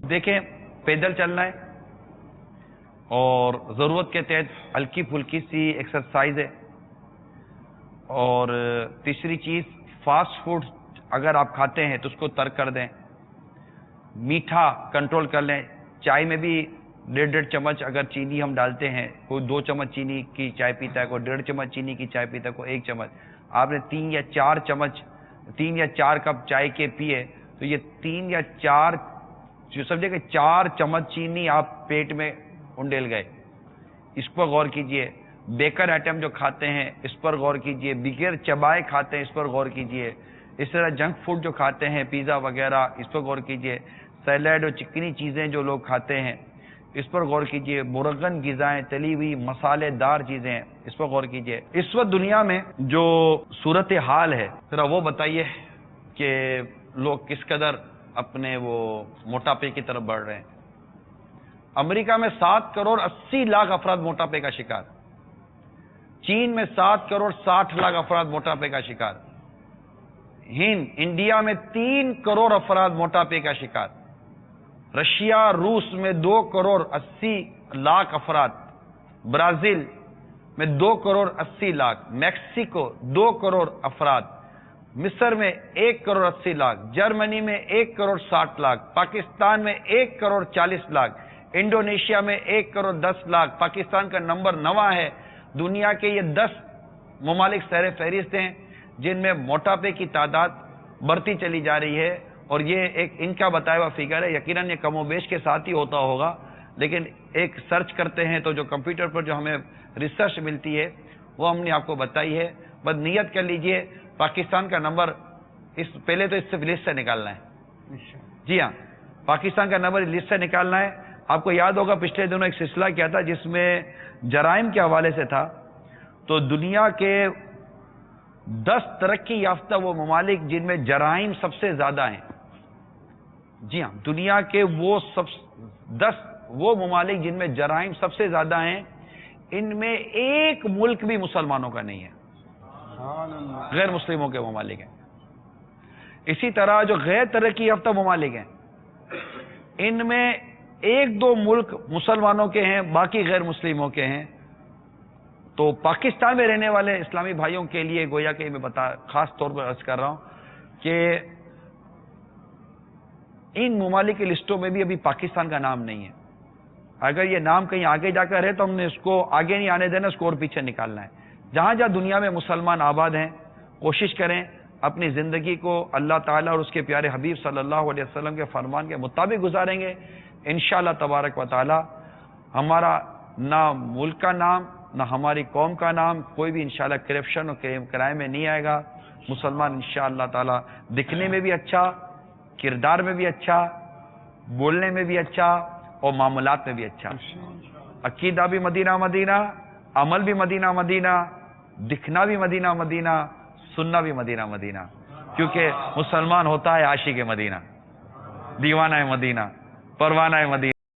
دیکھیں پیدل چلنا ہے اور ضرورت کے تحت ہلکی پھلکی سی ایکسرسائز ہے، اور تیسری چیز فاسٹ فوڈ اگر آپ کھاتے ہیں تو اس کو ترک کر دیں، میٹھا کنٹرول کر لیں، چائے میں بھی 1.5 چمچ اگر چینی ہم ڈالتے ہیں، کوئی 2 چمچ چینی کی چائے پیتا ہے، کوئی 1.5 چمچ چینی کی چائے پیتا ہے، کوئی 1 چمچ، آپ نے 3 یا 4 کپ چائے کے پیے تو یہ 3 یا 4 جو سمجھے کہ 4 چمچ چینی آپ پیٹ میں انڈیل گئے، اس پر غور کیجئے۔ بیکر آئٹم جو کھاتے ہیں اس پر غور کیجئے، بغیر چبائے کھاتے ہیں اس پر غور کیجئے، اس طرح جنک فوڈ جو کھاتے ہیں پیزا وغیرہ اس پر غور کیجئے، سیلیڈ اور چکنی چیزیں جو لوگ کھاتے ہیں اس پر غور کیجئے، مرغن غذائیں، تلی ہوئی مسالے دار چیزیں ہیں اس پر غور کیجئے۔ اس وقت دنیا میں جو صورتحال ہے ذرا وہ بتائیے کہ لوگ کس قدر اپنے وہ موٹاپے کی طرف بڑھ رہے ہیں۔ امریکہ میں 7 کروڑ 80 لاکھ افراد موٹاپے کا شکار، چین میں 7 کروڑ 60 لاکھ افراد موٹاپے کا شکار، انڈیا میں 3 کروڑ افراد موٹاپے کا شکار، رشیا روس میں 2 کروڑ 80 لاکھ افراد، برازیل میں 2 کروڑ 80 لاکھ، میکسیکو 2 کروڑ افراد، مصر میں 1 کروڑ 80 لاکھ، جرمنی میں 1 کروڑ 60 لاکھ، پاکستان میں 1 کروڑ 40 لاکھ، انڈونیشیا میں 1 کروڑ 10 لاکھ، پاکستان کا نمبر 9 ہے۔ دنیا کے یہ 10 ممالک سیر فہرست ہیں جن میں موٹاپے کی تعداد بڑھتی چلی جا رہی ہے، اور یہ ایک ان کا بتایا ہوا فگر ہے، یقیناً یہ کم و بیش کے ساتھ ہی ہوتا ہوگا، لیکن ایک سرچ کرتے ہیں تو جو کمپیوٹر پر جو ہمیں ریسرچ ملتی ہے وہ ہم نے آپ کو بتائی ہے۔ بس نیت کر لیجئے پاکستان کا نمبر پہلے تو اس سے لسٹ سے نکالنا ہے، جی ہاں پاکستان کا نمبر لسٹ سے نکالنا ہے۔ آپ کو یاد ہوگا پچھلے دنوں ایک سلسلہ کیا تھا جس میں جرائم کے حوالے سے تھا، تو دنیا کے 10 ترقی یافتہ وہ ممالک جن میں جرائم سب سے زیادہ ہیں، جی ہاں دنیا کے وہ 10 وہ ممالک جن میں جرائم سب سے زیادہ ہیں، ان میں ایک ملک بھی مسلمانوں کا نہیں ہے، غیر مسلموں کے ممالک ہیں۔ اسی طرح جو غیر ترقی یافتہ ممالک ہیں ان میں 1-2 ملک مسلمانوں کے ہیں، باقی غیر مسلموں کے ہیں۔ تو پاکستان میں رہنے والے اسلامی بھائیوں کے لیے گویا کہ میں خاص طور پر عرض کر رہا ہوں کہ ان ممالک کی لسٹوں میں بھی ابھی پاکستان کا نام نہیں ہے۔ اگر یہ نام کہیں آگے جا کر ہے تو ہم نے اس کو آگے نہیں آنے دینا، اس کو اور پیچھے نکالنا ہے۔ جہاں جہاں دنیا میں مسلمان آباد ہیں کوشش کریں اپنی زندگی کو اللہ تعالیٰ اور اس کے پیارے حبیب صلی اللہ علیہ وسلم کے فرمان کے مطابق گزاریں گے، انشاءاللہ تبارک و تعالی ہمارا نہ ملک کا نام نہ ہماری قوم کا نام کوئی بھی انشاءاللہ کرپشن اور کرائم میں نہیں آئے گا۔ مسلمان انشاءاللہ تعالی دکھنے میں بھی اچھا، کردار میں بھی اچھا، بولنے میں بھی اچھا اور معاملات میں بھی اچھا، عقیدہ بھی مدینہ مدینہ، عمل بھی مدینہ مدینہ، دکھنا بھی مدینہ مدینہ، سننا بھی مدینہ مدینہ، کیونکہ مسلمان ہوتا ہے عاشق مدینہ، دیوانہ مدینہ، پروانہ مدینہ۔